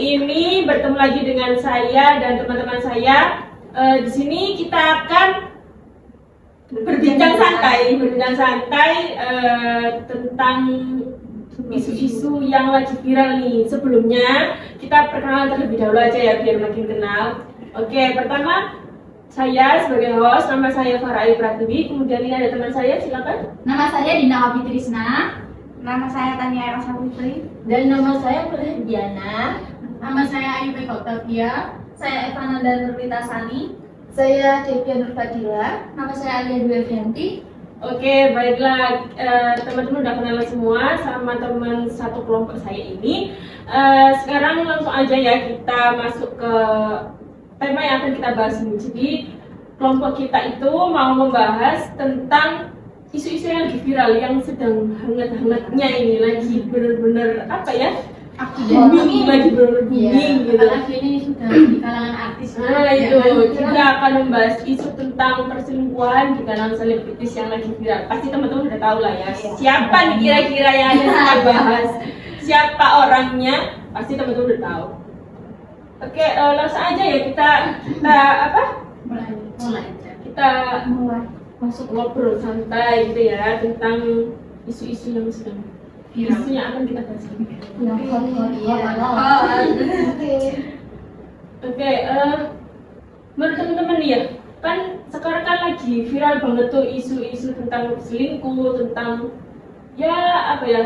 ini bertemu lagi dengan saya dan teman-teman saya. Di sini kita akan berbincang santai tentang isu-isu yang lagi viral nih. Sebelumnya kita perkenalan terlebih dahulu aja ya biar makin kenal. Oke, pertama saya sebagai host, nama saya Farah Ayu Pratiwi. Kemudian ini ada teman saya, silakan. Nama saya Dinda Fitrisna. Nama saya Tania Rasa Putri. Dan nama saya Putri Diana. Nama saya Ayu Beka Octavia. Saya Evana dan Nurlita Sani. Saya Devia Nurfadila. Nama saya Alia Dwi Evianti. Oke, baiklah, teman-teman udah kenal semua sama teman satu kelompok saya ini. Sekarang langsung aja ya kita masuk ke tema yang akan kita bahas ini. Jadi kelompok kita itu mau membahas tentang isu-isu yang lagi viral, yang sedang hangat-hangatnya ini, lagi bener-bener apa ya? Booming, lagi bener-bener booming gitu. Apalagi ini sudah di kalangan artis. Nah itu, kita akan membahas isu tentang perselingkuhan di kalangan selebritis yang lagi viral. Pasti teman-teman udah tahu lah ya. Siapa nih kira-kira yang akan kita bahas? Siapa orangnya? Pasti teman-teman udah tahu. Oke, langsung aja ya kita apa? Mulai. Kita masuk ngobrol santai gitu ya tentang isu-isu yang sedang viral. Isu yang akan kita bahas. Oke, menurut teman-teman nih ya, kan sekarang kan lagi viral banget tuh isu-isu tentang selingkuh, tentang ya apa ya,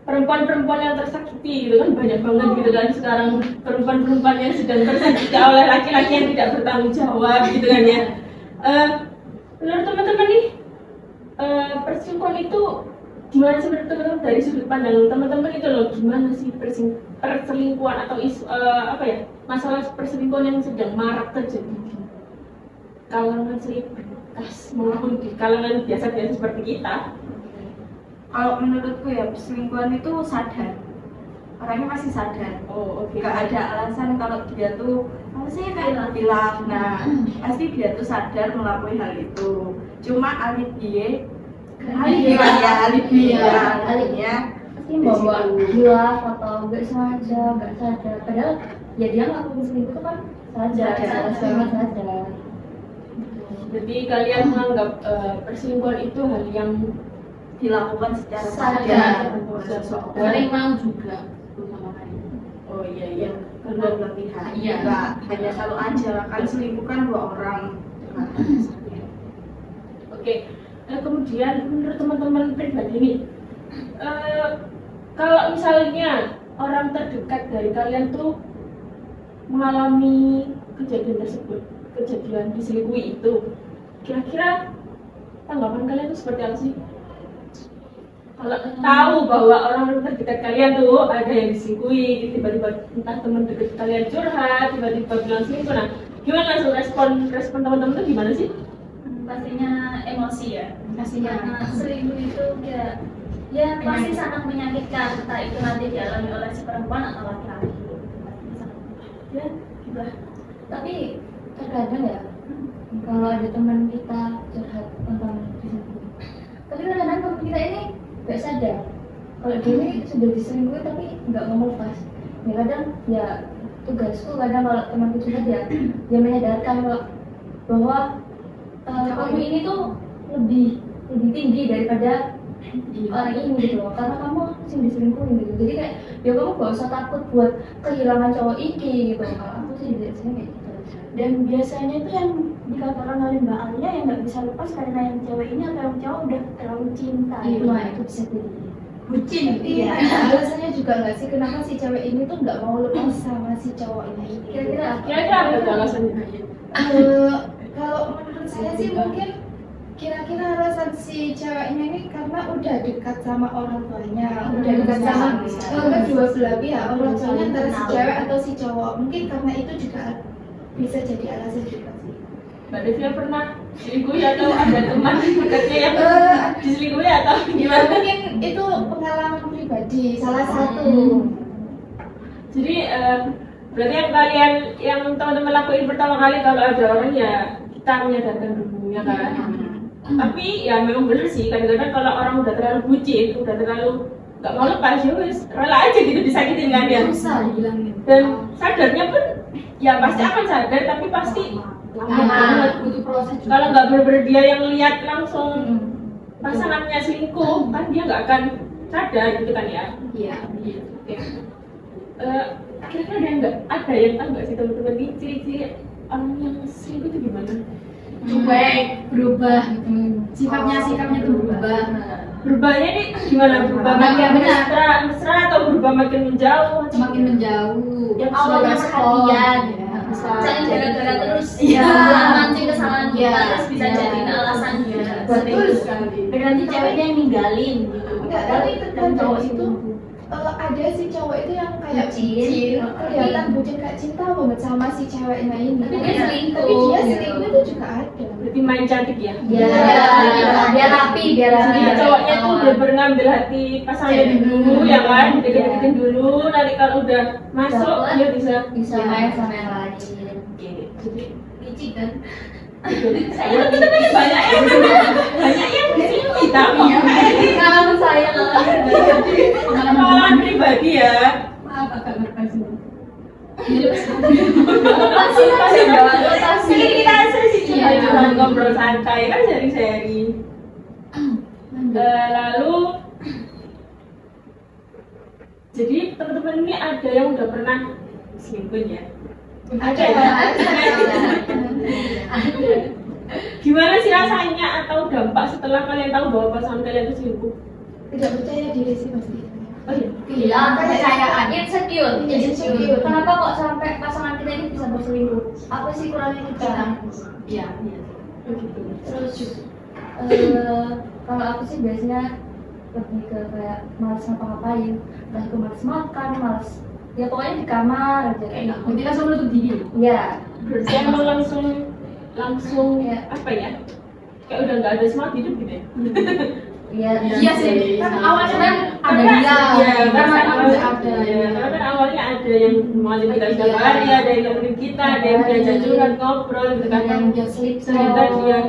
perempuan-perempuan yang tersakiti gitu kan, banyak banget gitu kan sekarang, perempuan-perempuan yang sedang tersakiti oleh laki-laki yang tidak bertanggung jawab gitu kan ya. Menurut teman-teman nih, perselingkuhan itu gimana sih menurut teman-teman, dari sudut pandang teman-teman itu loh, gimana sih perselingkuhan atau isu apa ya, masalah perselingkuhan yang sedang marak terjadi di kalangan selebritas maupun di kalangan biasa-biasa seperti kita? Kalau menurutku ya perselingkuhan itu sadar. Orangnya masih sadar. Oh oke. Gak ada alasan kalau dia tuh sih kayak bilang. Nah, pasti dia tuh sadar melakukan hal itu. Cuma alibi Pasti bawa hilaf atau nggak sengaja, nggak sadar. Padahal ya dia ngelakuin selingkuh itu kan sadar sadar. Jadi kalian menganggap perselingkuhan itu hal yang dilakukan secara sadar. Sering mau juga. Oh iya. Kedua belah pihak. Iya. Nggak hanya satu aja, kan selingkuh kan 2 orang. Oke. Kemudian menurut teman-teman pribadi nih, kalau misalnya orang terdekat dari kalian tuh mengalami kejadian tersebut, kejadian diselingkuhi itu, kira-kira tanggapan kalian tuh seperti apa sih? Kalau tahu bahwa orang terdekat kalian tuh ada yang diselingkuhi, tiba-tiba entah teman dekat kalian curhat, tiba-tiba bilang selingkuh, nah gimana langsung respon teman-teman tuh gimana sih? Pastinya emosi ya. Karena selingkuh itu ya pasti sangat menyakitkan, entah itu nanti dialami oleh si perempuan atau laki-laki. Ya, gitu. Tapi terkadang ya, kalau ada teman kita curhat tentang diselingkuh, tapi kadang-kadang teman kita ini nggak sadar kalau dia ini sudah diselingkuhi tapi nggak mau lepas. Ya kadang ya tugasku kadang kalau temanku curhat ya, dia menyadarkan bahwa kamu ini tuh lebih tinggi daripada orang ini gitu loh, karena kamu sih diselingkuhin gitu. Jadi kayak ya kamu gak usah takut buat kehilangan cowok iki gitu. Kalau aku sih biasanya kayak gitu. Dan biasanya itu yang dikatakan oleh Mbak Alia yang nggak bisa lepas karena yang cewek ini atau yang cowok udah terlalu cinta. Nah itu bisa jadi Bucin. iya. Alasannya juga nggak sih kenapa si cewek ini tuh nggak mau lepas sama si cowok ini? Kira-kira apa tuh alasannya? Kalau menurut saya sih mungkin kira-kira alasan si ceweknya ini karena udah dekat sama orang tuanya, udah dekat sama kedua belah pihak, orang tuanya antara si cewek atau si cowok. Mungkin karena itu juga bisa jadi alasan juga sih. Mbak Devia pernah diselingkuhi atau ada teman dekatnya yang diselingkuhi atau gimana? Mungkin itu pengalaman pribadi, salah satu. Jadi berarti yang teman-teman lakuin pertama kali kalau ada orang ya kita menyadarkan dulu ya kan. Tapi ya memang benar sih, kadang-kadang kalau orang udah terlalu bucin, udah terlalu nggak mau lepas, ya wes rela aja gitu disakitin kan ya. Susah dibilangin. Dan sadarnya pun ya pasti akan sadar, tapi pasti lama banget. butuh proses juga. Kalau nggak bener-bener dia yang lihat langsung pasangannya selingkuh, kan dia nggak akan sadar gitu kan ya. Iya. Kira-kira ada yang tahu nggak sih teman-teman nih ciri-ciri orang yang selingkuh itu gimana? Cuek, berubah gitu. Sikapnya tuh berubah. Berubahnya ini gimana? Berubah makin mesra atau berubah makin menjauh? Semakin menjauh. Yang awalnya perhatian, jangan gara-gara terus mancing kesalahan kita terus bisa jadiin alasan dia. Betul sekali. Berarti ceweknya yang ninggalin gitu. Enggak, tapi Dan terkadang cowok itu ada si cowok itu yang kayak Bucin. kelihatan bucin kayak cinta banget sama si ceweknya ini. Tapi dia selingkuh. Tapi dia Gitu. selingkuh itu juga ada. Berarti main cantik ya? Dia rapi. Jadi cowoknya tuh udah ngambil hati pasangannya dulu ya kan, deket-deketin dulu, nanti kalau udah masuk dia bisa main sama yang lain. jadi Licik kan? saya banyak yang di sini kita Pengalaman saya pengalaman pribadi ya. Maaf agak berpasung. Jadi kita sesi curhat ngobrol santai kan seri-seri. Lalu jadi teman-teman ini ada yang udah pernah selingkuh ya? Ada ya? Gimana sih rasanya atau dampak setelah kalian tahu bahwa pasangan kalian itu selingkuh? Tidak percaya diri sih pasti. Oh iya? Gila, kepercayaan. Insecure. Kenapa kok sampai pasangan kita ini bisa berselingkuh? Apa sih kurangnya kita? Iya. Oh gitu. Terus Kalau aku sih biasanya lebih ke kayak malas ngapa-ngapain, entah itu malas makan, malas ya pokoknya di kamar aja kayak gitu. Berarti langsung menutup diri. Ya, Berarti emang langsung Ya. apa ya? Kayak udah nggak ada semangat hidup gitu ya? iya sih. Kan Awalnya kan ada Karena- dia. Iya, Karena karena awalnya ada. ada. Iya, karena kan awalnya ada yang mengalir kita setiap hari, ada yang nemenin kita, ada yang diajak curhat ngobrol gitu kan. yang dia sleep Ternyata dia,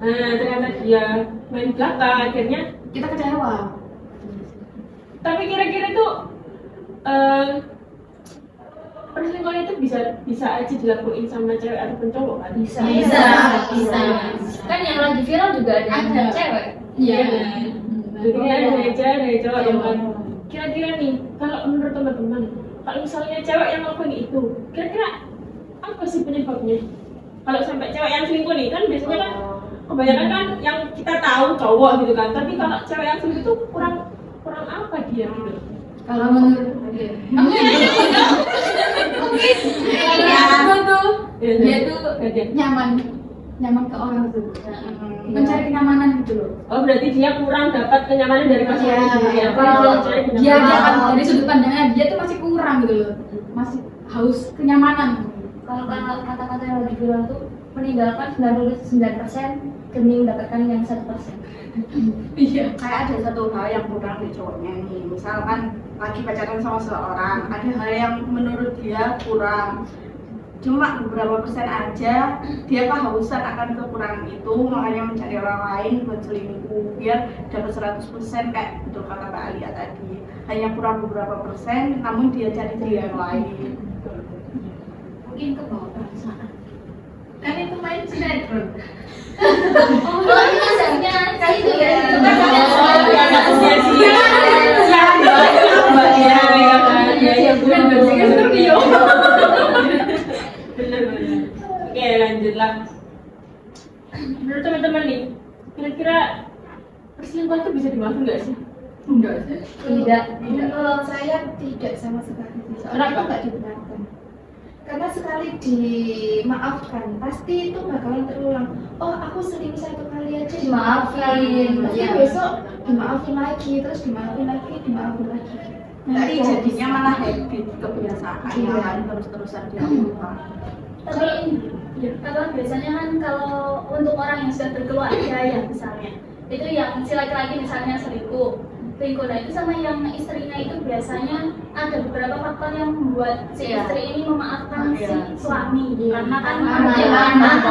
ternyata dia main belakang akhirnya. Kita kecewa. Tapi kira-kira tuh perselingkuhan itu bisa aja dilakuin sama cewek ataupun cowok kan? bisa. Kan yang lagi viral juga ada yang Ada. cewek. Iya. Jadi kan dari cewek dari cowok yang kan. Kira-kira nih, kalau menurut teman-teman, kalau misalnya cewek yang ngelakuin itu, kira-kira apa sih penyebabnya? Kalau sampai cewek yang selingkuh nih, kan biasanya kan kebanyakan kan yang kita tahu cowok gitu kan. Tapi kalau cewek yang selingkuh itu kurang apa dia gitu? Kalau menurut Dia nyaman ke orang tersebut. Mencari kenyamanan gitu loh. Oh berarti dia kurang dapat kenyamanan dari pasangan Iya. sendiri ya? Kalau dia kan kan dari sudut pandangnya dia tuh masih kurang gitu loh. Masih haus kenyamanan. Kalau kata-kata yang lagi viral tuh meninggalkan 99% demi mendapatkan yang 1%. Iya. Kayak ada satu hal yang kurang di cowoknya nih, misalkan lagi pacaran sama seseorang, ada hal yang menurut dia kurang, cuma beberapa persen aja dia kehausan akan kekurangan itu, makanya mencari orang lain buat selingkuh biar dapat 100%. Kayak betul kata Kak Alia tadi, hanya kurang beberapa persen namun dia cari yang lain. Mungkin ke bawah perasaan. Kan itu main sinetron. Oh, ini misalnya kayak itu ya. Itu kan anak usia-usia Mbak ya, ya kan? Ya, bener. Oke, lanjutlah. Menurut teman-teman nih, kira-kira perselingkuhan itu bisa dimaafin nggak sih? Enggak sih. Tidak. Kalau saya tidak sama sekali. Soalnya Kenapa? itu nggak dibenarkan. Karena sekali dimaafkan, pasti itu bakalan terulang. Oh, aku selingkuh satu kali aja Dimaafin. Pasti Iya. besok dimaafin lagi, terus dimaafin lagi. Nanti ya, jadinya malah habit, kebiasaan Iya. yang lain terus-terusan dilakukan. Tapi kalau biasanya kan kalau untuk orang yang sudah berkeluarga ya misalnya, itu yang si laki-laki misalnya selingkuh, selingkuh. Nah itu sama yang istrinya itu biasanya ada beberapa faktor yang membuat si Iya. istri ini memaafkan si Iya. suami. Karena kan ada anak.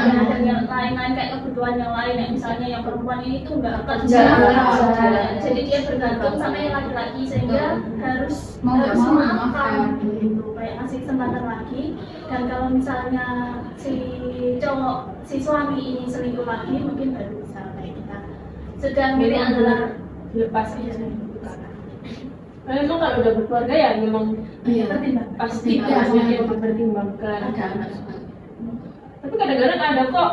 ada yang lain-lain kayak kebutuhan yang lain, yang misalnya yang perempuan ini tuh nggak kerja, jadi dia bergantung sama yang laki-laki sehingga harus Mau nggak mau memaafkan gitu, kayak ngasih kesempatan lagi. Dan kalau misalnya si suami ini selingkuh lagi, mungkin baru bisa kayak kita. Sedang ini adalah Lepas aja. Nah, memang kalau udah berkeluarga ya memang pasti Iya, semuanya iya. dipertimbangkan. Ada anak semua. Tapi kadang-kadang ada kok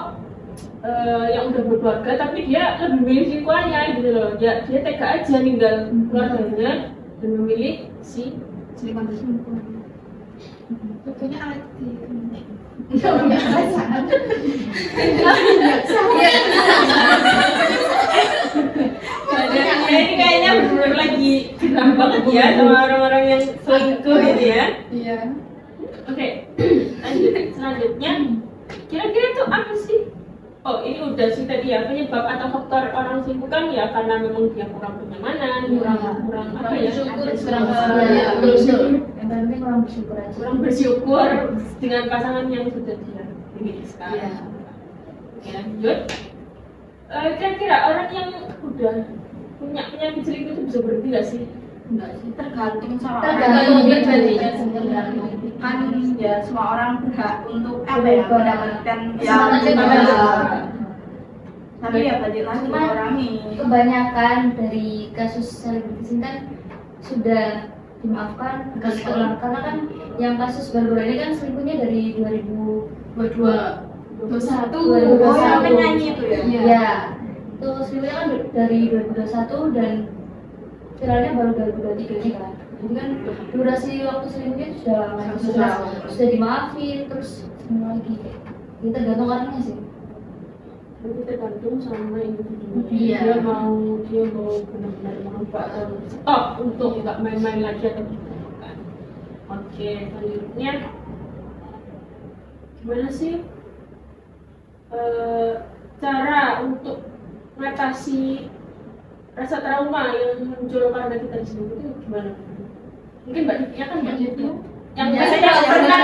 yang udah berkeluarga tapi dia lebih memilih selingkuhannya gitu loh. Dia tega aja ninggal keluarganya dan memilih si selingkuhan tersebut. Tentunya hati. Ini kayaknya benar lagi geram banget ya sama orang-orang yang selingkuh gitu ya. Iya. Oke, lanjut. Selanjutnya, kira-kira tuh apa sih? Oh, ini udah sih tadi ya, penyebab atau faktor orang selingkuh kan ya karena memang dia kurang kenyamanan, kurang apa ya, kurang Yang penting orang bersyukur aja. kurang bersyukur dengan pasangan yang sudah dia miliki sekarang. Iya. Oke, lanjut. Kira-kira orang yang udah punya penyakit selingkuh itu bisa berhenti nggak sih? Enggak sih, tergantung sama Tergantung orang. pribadinya Kan ya semua orang berhak untuk apa ya, mendapatkan Sama aja yang kan. tapi ya balik lagi Cuman orang ini. kebanyakan dari kasus selebritis ini kan sudah dimaafkan kasus ulang, karena kan yang kasus baru-baru ini kan selingkuhnya dari 2022 Oh, yang penyanyi itu ya? ya itu selingkuhnya kan dari 2021 dan viralnya baru 2023 ini kan, jadi kan durasi waktu selingkuhnya sudah lama, sudah dimaafin terus semua lagi kita tergantung orangnya sih. Itu tergantung sama individunya. Iya. Dia mau benar-benar merubah atau stop untuk nggak main-main lagi atau bukan. Oke, selanjutnya gimana sih cara untuk mengatasi rasa trauma yang muncul karena kita diselingkuh itu gimana? Mungkin Mbak Ditia kan Mbak itu yang biasanya pernah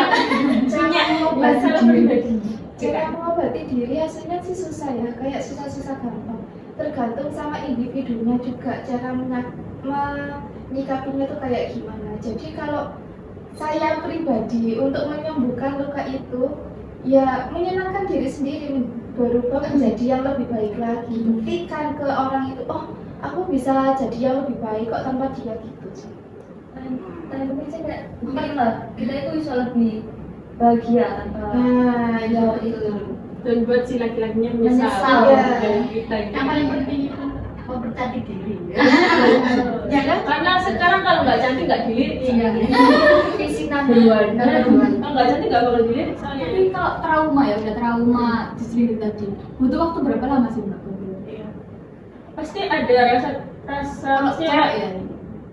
punya masalah pribadi. Cara mengobati diri aslinya sih susah ya, kayak susah-susah gampang. Tergantung sama individunya juga cara menyikapinya tuh kayak gimana. Jadi kalau saya pribadi untuk menyembuhkan luka itu ya menyenangkan diri sendiri, berubah menjadi yang lebih baik lagi. Buktikan ke orang itu, oh aku bisa jadi yang lebih baik kok tanpa dia gitu sih. Paling penting sih kayak mungkin lah kita itu bisa lebih bahagia tanpa Nah, ya itu. Dan buat si laki-lakinya menyesal Menyesal, ya. dari kita gitu. Yang paling penting itu mempercantik diri. Ya kan? Karena sekarang kalau nggak cantik nggak dilirik. Iya. Fisik number one. Kalau nggak cantik nggak bakal dilirik soalnya. Tapi kalau trauma ya udah trauma diselingkuh tadi, butuh waktu berapa lama sih Mbak? Iya. Pasti ada rasa Kalau maksudnya cewek ya?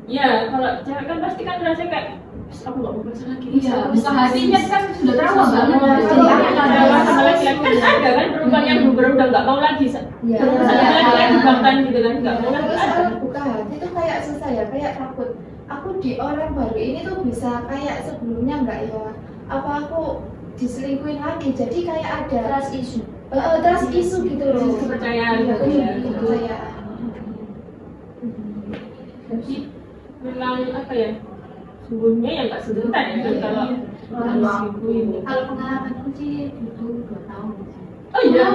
ya kalau cewek kan pasti kan rasanya kayak aku nggak mau pacaran lagi. Iya, bisa hatinya kan sudah trauma banget. Jadi trauma sama laki-laki kan ada kan perempuan yang bener udah nggak mau lagi. Iya. Perempuan sama laki-laki bahkan gitu kan nggak mau lagi. Ada. Masalah buka hati itu kayak susah ya, kayak takut. Aku di orang baru ini tuh bisa kayak sebelumnya nggak ya? Apa aku diselingkuhin lagi? Jadi kayak ada Trust issue. trust issue gitu loh. Kepercayaan Iya, gitu ya. kepercayaan. Jadi memang apa ya? Sungguhnya yang nggak sebentar ya kan kalau orang diselingkuhin. Kalau pengalamanku sih butuh 2 tahun. Oh iya,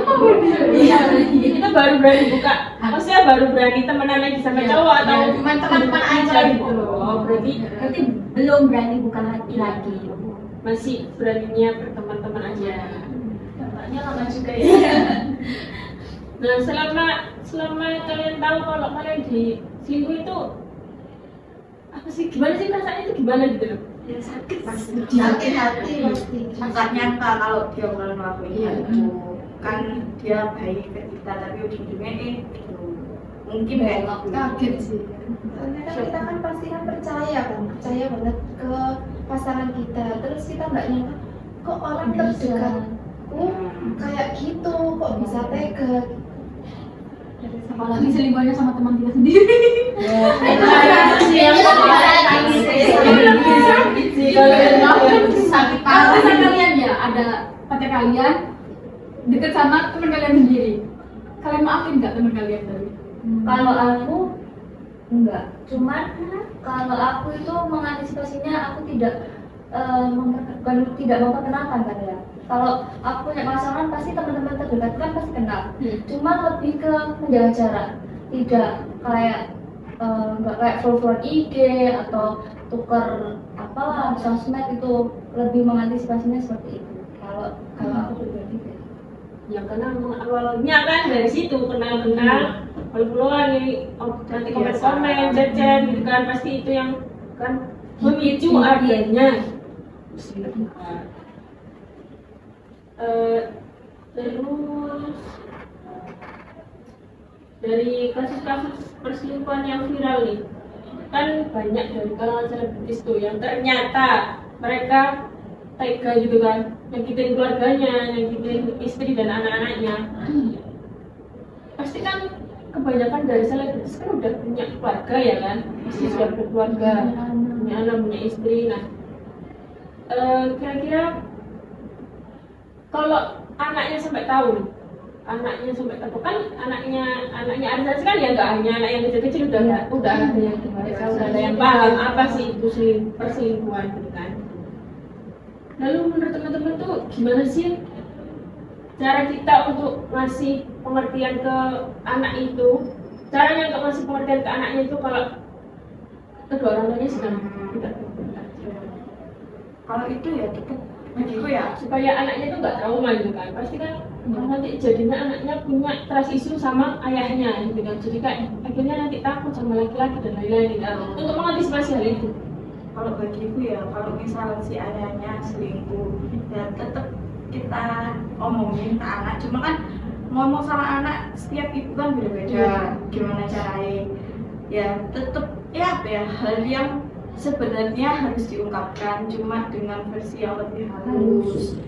iya. Kita baru berani buka. Maksudnya baru berani temenan lagi sama cowok atau Ya, cuman teman-teman aja gitu loh. Oh, berarti Berarti belum berani bukan hati lagi. masih beraninya berteman-teman aja. Bapaknya lama juga ya. Nah, selama kalian tahu kalau kalian diselingkuh itu apa sih? Gimana sih perasaannya itu gimana gitu loh? Ya sakit pasti. Sakit hati pasti. Nggak nyangka kalau dia malah ngelakuin Iya. itu. Kan dia baik ke kita tapi ujung-ujungnya gitu. Mungkin kayak Kaget sih. Soalnya kan kita kan pasti kan percaya banget ke pasangan kita. Terus kita nggak nyangka kok orang terdekatku kayak gitu, kok bisa tega. Apalagi selingkuhannya sama teman kita sendiri. Sakit sih kalau Sakit. Kalau misalnya kalian ya ada pacar kalian deket sama teman kalian sendiri, kalian maafin nggak teman kalian tadi? Kalau aku enggak, cuman kalau aku itu mengantisipasinya aku tidak tidak memperkenalkan kan ya. Kalau aku punya masalah pasti teman-teman terdekat kan pasti kenal. Cuma lebih ke menjaga jarak, tidak kayak nggak kayak follow IG atau tukar apalah sosmed, itu lebih mengantisipasinya seperti itu. Kalau aku pribadi kayak gitu. ya karena awalnya kan dari situ kenal-kenal follow-followan nih, nanti komen-komen, chat-chat gitu kan, pasti itu yang kan memicu adanya selingkuhan. Terus dari kasus-kasus perselingkuhan yang viral nih, kan banyak dari kalangan selebritis tuh yang ternyata mereka tega gitu kan, nyakitin keluarganya, nyakitin istri dan anak-anaknya. Pasti kan kebanyakan dari selebritis kan udah punya keluarga ya kan, pasti sudah berkeluarga, punya anak, punya istri. Nah, kira-kira kalau anaknya sampai tahu kan anaknya artis kan ya nggak hanya anak yang kecil-kecil, udah ada yang dewasa, udah ada yang paham apa sih itu perselingkuhan gitu kan. Lalu menurut teman-teman tuh gimana sih cara kita untuk ngasih pengertian ke anak itu? Caranya untuk ngasih pengertian ke anaknya itu kalau kedua orang tuanya sedang tidak berhubungan. Kalau itu ya tetap bagiku ya Supaya anaknya itu nggak trauma gitu kan. Pasti kan nanti jadinya anaknya punya trust issue sama ayahnya gitu kan. Jadi kayak akhirnya nanti takut sama laki-laki dan lain-lain gitu. Untuk mengantisipasi hal itu. kalau bagiku ya, kalau misal si ayahnya selingkuh ya tetap kita omongin ke anak. Cuma kan ngomong sama anak setiap ibu kan beda-beda gimana caranya, ya tetap ya apa ya, hal yang sebenarnya harus diungkapkan cuma dengan versi yang lebih halus.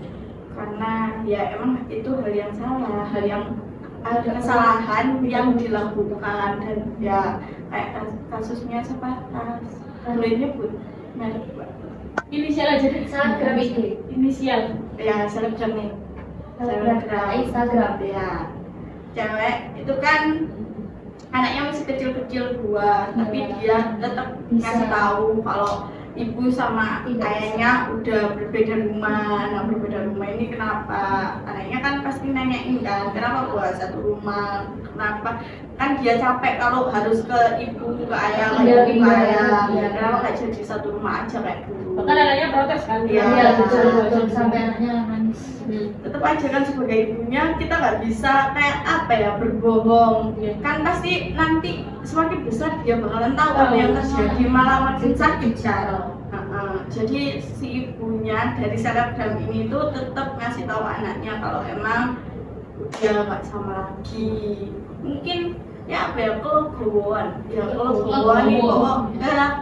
Karena ya emang itu hal yang salah, hal yang ada kesalahan yang dilakukan, dan ya kayak kasusnya sepatas boleh nyebut merek Inisial aja deh. Instagram itu, Inisial. ya, selebgram nih, Instagram. ya, cewek itu kan anaknya masih kecil-kecil 2, tapi dia tetap ngasih tahu kalau ibu sama ayahnya udah berbeda rumah. Nah, berbeda rumah ini kenapa? Anaknya kan pasti nanyain kan, kenapa buat satu rumah? Kenapa? Kan dia capek kalau harus ke ibu, ke ayah, ke ibu, ke ayah. Kenapa nggak jadi satu rumah aja kayak dulu? Bahkan anaknya protes kan. Iya, Iya betul, sampai anaknya nangis. Tetap aja kan sebagai ibunya kita nggak bisa kayak apa ya, berbohong. Kan pasti nanti semakin besar dia bakalan tahu apa yang terjadi, malah makin sakit kan. Jadi si ibunya dari selebgram ini tuh tetap ngasih tahu anaknya kalau emang dia nggak sama lagi. Mungkin ya apa ya, kelegoan nih,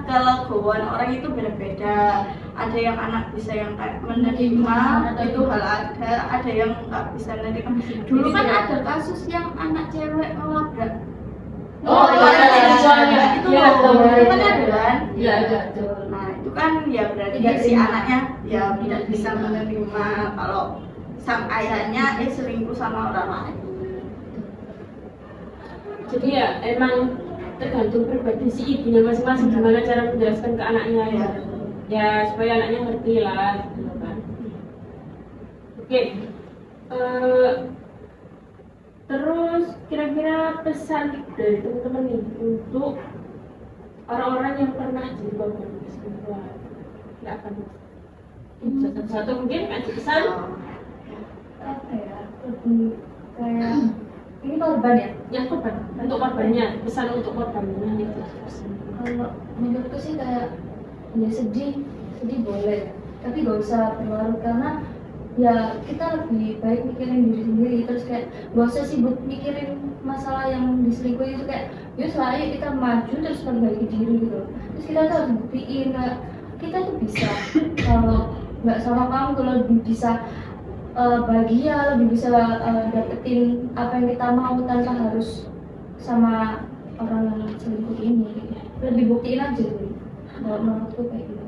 kelegoan orang itu beda-beda. Ada yang anak bisa yang kayak menerima, itu hal ada yang nggak bisa menerima. Dulu kan ada kasus yang anak cewek ngelabrak. Iya, Itu iya, itu kan ada kan? Iya, ada. Nah itu kan ya berarti si anaknya ya tidak bisa menerima kalau sang ayahnya selingkuh sama orang lain. Jadi ya emang tergantung pribadi si ibunya masing-masing gimana cara menjelaskan ke anaknya ya. Ya supaya anaknya ngerti lah gitu kan. Oke. Terus kira-kira pesan dari teman-teman nih untuk orang-orang yang pernah jadi korban perselingkuhan. Silakan. Satu mungkin kasih pesan. Apa ya? Lebih kayak ini korban ya? Yang korban, untuk korbannya, pesan untuk korbannya itu. Kalau menurutku sih kayak ya sedih boleh, tapi gak usah berlarut, karena ya kita lebih baik mikirin diri sendiri. Terus kayak gak usah sibuk mikirin masalah yang diselingkuhi itu, kayak yuk ayo kita maju terus perbaiki diri gitu. Terus kita tuh harus buktiin kayak kita tuh bisa, kalau nggak sama kamu tuh lebih bisa bahagia, lebih bisa dapetin apa yang kita mau tanpa harus sama orang yang selingkuh ini, lebih buktiin aja sih. Kalau menurutku kayak gitu.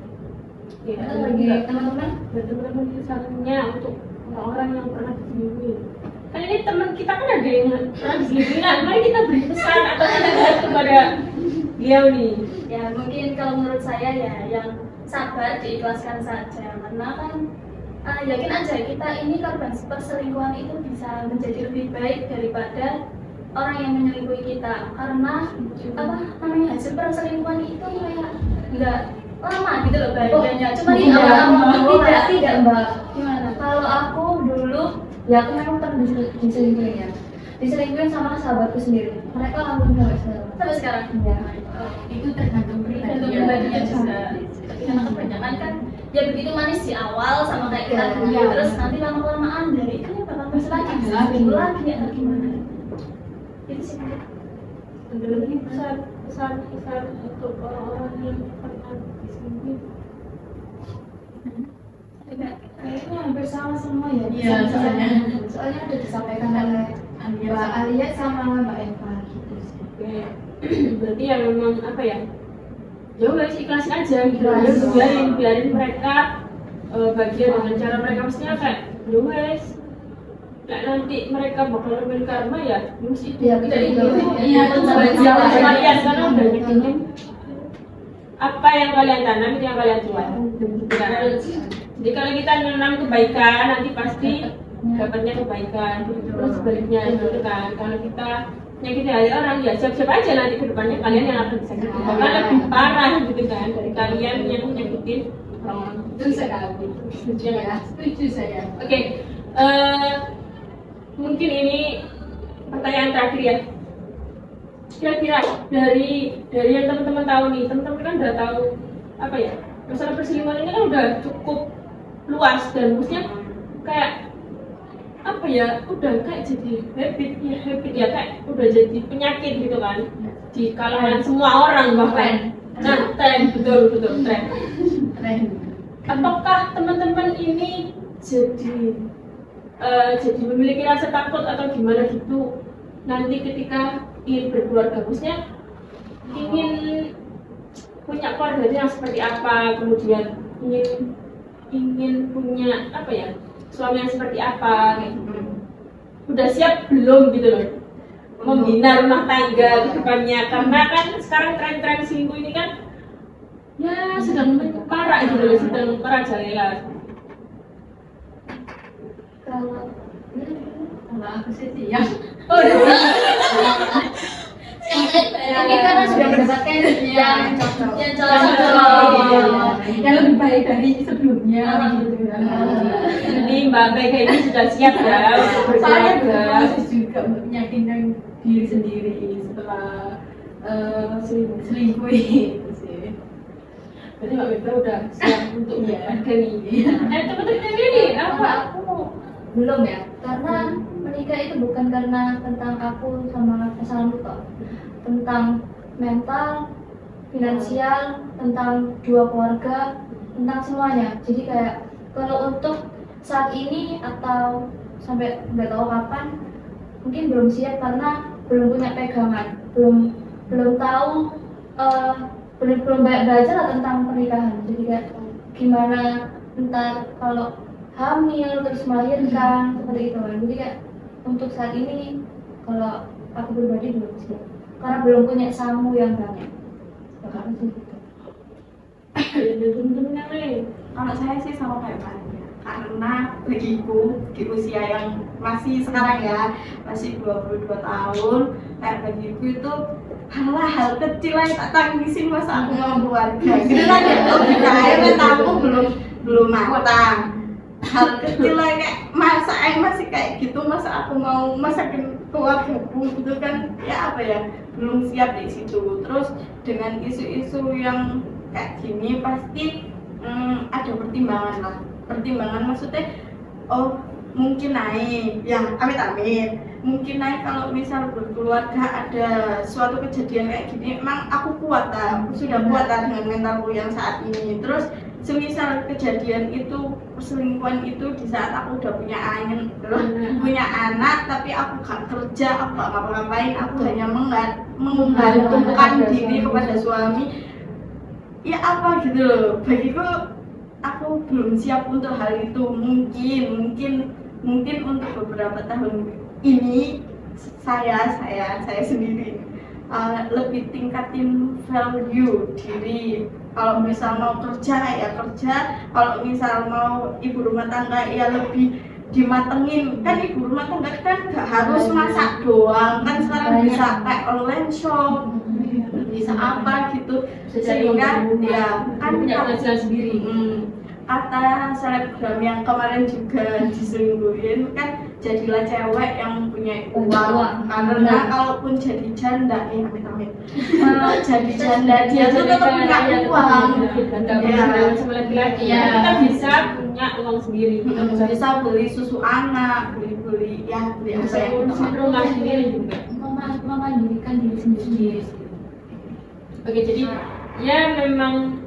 Ya, Kita lagi teman-teman dan teman-teman misalnya untuk orang-orang yang pernah diselingkuhin. Kan ini teman kita kan ada yang pernah diselingkuhin. Nah, mari kita beri pesan atau nasihat kepada beliau nih. Ya mungkin kalau menurut saya ya yang sabar, diikhlaskan saja, karena kan yakin aja kita ini korban perselingkuhan itu bisa menjadi lebih baik daripada orang yang menyelingkuhi kita, karena apa namanya, hasil perselingkuhan itu kayak nggak lama gitu loh bahagianya, cuma di awal-awal tidak mbak. gimana? Kalau aku dulu, ya aku memang pernah diselingkuhin ya. Diselingkuhin sama sahabatku sendiri. Mereka alhamdulillah Sampai sekarang Ya. Itu tergantung tergantung pribadi. pribadinya juga. Tapi karena kebanyakan kan ya begitu manis di awal sama kayak kita Ya, dulu, ya. terus nanti lama-lamaan dari itu ya bakal bisa lagi, bisa seminggu lagi atau gimana? Itu sih. Ada lagi pesan untuk orang-orang yang pernah diselingkuhin. Kayaknya hampir sama semua ya. Iya, Soalnya udah disampaikan oleh Mbak Alia sama Mbak Eva gitu sih. Oke. Berarti ya memang apa ya? Ya wes ikhlasin aja gitu. Ikhlas. Biarin mereka bahagia dengan cara mereka, mestinya kayak ya wes. Nah, nanti mereka bakal nemuin karma ya, mesti itu. Ya, betul, betul. Iya, Betul, sama betul. kalian karena udah nyakitin. Apa yang kalian tanam itu yang kalian tuai. Jadi kalau kita menanam kebaikan, nanti pasti dapatnya kebaikan. Terus sebaliknya gitu kan. Kalau kita nyakitin hati orang, ya siap-siap aja nanti ke depannya kalian yang akan disakiti. Bahkan lebih parah gitu kan dari kalian yang nyakitin orang-orang. Itu sekali. Setuju ya? Setuju saya. Oke, mungkin ini pertanyaan terakhir ya. Kira-kira dari yang teman-teman tahu nih, teman-teman kan udah tahu apa ya, masalah perselingkuhan ini kan udah cukup luas dan maksudnya kayak apa ya, udah kayak jadi habit ya kayak udah jadi penyakit gitu kan di kalangan semua orang bahkan. Nah, tren betul tren. Apakah teman-teman ini jadi memiliki rasa takut atau gimana gitu nanti ketika ingin berkeluarga, maksudnya ingin punya keluarga yang seperti apa, kemudian ingin punya apa ya, suami yang seperti apa kayak gitu. Udah siap belum gitu loh membina rumah tangga ke depannya, karena kan sekarang tren-tren selingkuh ini kan ya sedang parah gitu loh, sedang merajalela. Kalau Aku sih siap. Oh, udah. ini karena sudah mendapatkan yang cocok. Yang Yang cocok. yang lebih baik dari sebelumnya gitu ya. Jadi Mbak Mega ini sudah siap ya untuk Saya berkeluarga. berproses juga untuk meyakinkan diri sendiri setelah selingkuh itu sih. Berarti Mbak Mega udah siap untuk berkeluarga nih. Iya. Teman-teman ini apa? Kalau aku belum ya, karena menikah itu bukan karena tentang aku sama pasanganku kok, tentang mental, finansial, tentang dua keluarga, tentang semuanya. Jadi kayak kalau untuk saat ini atau sampai nggak tahu kapan, mungkin belum siap karena belum punya pegangan, belum tahu, belum banyak belajar lah tentang pernikahan. Jadi kayak gimana ntar kalau hamil terus melahirkan seperti itu kan. Jadi kayak untuk saat ini kalau aku pribadi belum siap karena belum punya samu yang banyak. Bakal sih gitu. Teman-teman yang lain. Kalau saya sih sama kayak Mbak Alia, karena bagiku di usia yang masih sekarang ya, masih 22 tahun, kayak bagiku itu hal kecil yang tak tangisin masa aku mau keluarga. Gitu kan ya, logikanya aku belum matang. Hal kecil lah kayak masih kayak gitu, masa aku mau masakin keluargaku gitu kan, ya apa ya, belum siap di situ. Terus dengan isu-isu yang kayak gini pasti ada pertimbangan maksudnya, oh mungkin naik ya, amit-amit mungkin naik kalau misal berkeluarga ada suatu kejadian kayak gini, emang aku kuat lah, aku sudah kuat lah dengan mentalku yang saat ini. Terus semisal kejadian itu perselingkuhan itu di saat aku udah punya anak tapi aku gak kerja, aku gak ngapa-ngapain, aku hanya menggantungkan diri kepada suami, ya apa gitu loh. Bagiku aku belum siap untuk hal itu. Mungkin untuk beberapa tahun ini saya sendiri lebih tingkatin value diri. Kalau misal mau kerja ya kerja, kalau misal mau ibu rumah tangga ya lebih dimatengin. Kan ibu rumah tangga kan gak harus masak doang, kan sekarang bisa kayak online shop, bisa apa gitu, sehingga ya kan punya penghasilan sendiri. Kata selebgram yang kemarin juga diselingkuhin kan, jadilah cewek yang punya uang. Karena kalaupun jadi janda, amit-amit, kalau jadi janda dia tuh tetap punya uang. Ya, sama laki-laki. Kita bisa punya uang sendiri. Kita Bisa beli susu anak, beli apa yang kita mau. rumah sendiri juga. Memandirikan diri sendiri. Oke, jadi ya memang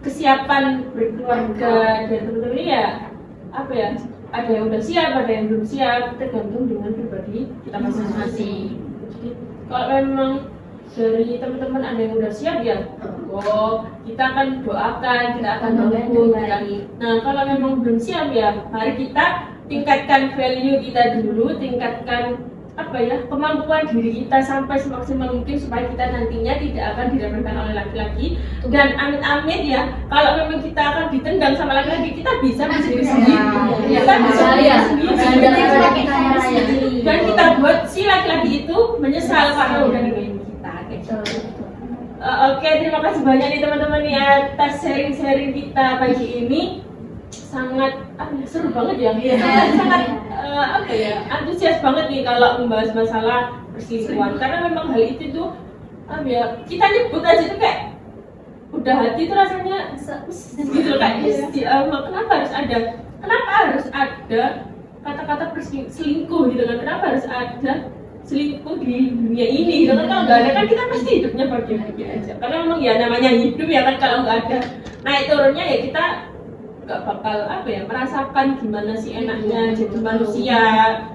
kesiapan berkeluarga dari teman-teman ini ya apa ya, ada yang udah siap, ada yang belum siap, tergantung dengan pribadi kita masing-masing. Jadi kalau memang dari teman-teman ada yang udah siap ya, kita akan doakan, kita akan dukung. Nah kalau memang belum siap ya, mari kita tingkatkan value kita dulu, tingkatkan kemampuan diri kita sampai semaksimal mungkin supaya kita nantinya tidak akan diremehkan oleh laki-laki. Dan amit-amit ya, kalau memang kita akan ditendang sama laki-laki, kita bisa berdiri sendiri. Kita bisa berdiri sendiri. Dan kita buat si laki-laki itu menyesal karena udah ninggalin kita. Oke, terima kasih banyak nih teman-teman nih atas sharing-sharing kita pagi ini. Sangat seru banget ya, sangat antusias banget nih kalau membahas masalah perselingkuhan, karena memang hal itu tuh kita nyebut aja tuh kayak udah hati tuh rasanya gitu kayak kenapa harus ada kata-kata selingkuh gitu kan, kenapa harus ada selingkuh di dunia ini gitu kan. Kalau nggak ada kan kita pasti hidupnya bahagia aja, karena memang ya namanya hidup ya kan, kalau nggak ada naik turunnya ya kita gak bakal merasakan gimana sih enaknya jadi manusia,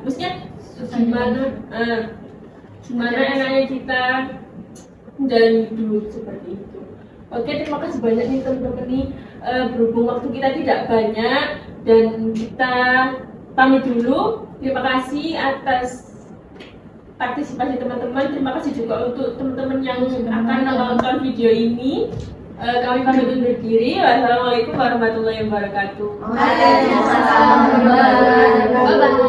maksudnya gimana enaknya kita menjalani hidup seperti itu. Oke, terima kasih banyak nih teman-teman nih, berhubung waktu kita tidak banyak dan kita pamit dulu. Terima kasih atas partisipasi teman-teman, terima kasih juga untuk teman-teman yang akan menonton video ini. Kami pamit undur diri. Wassalamualaikum warahmatullahi wabarakatuh. Waalaikumsalam. Bye-bye.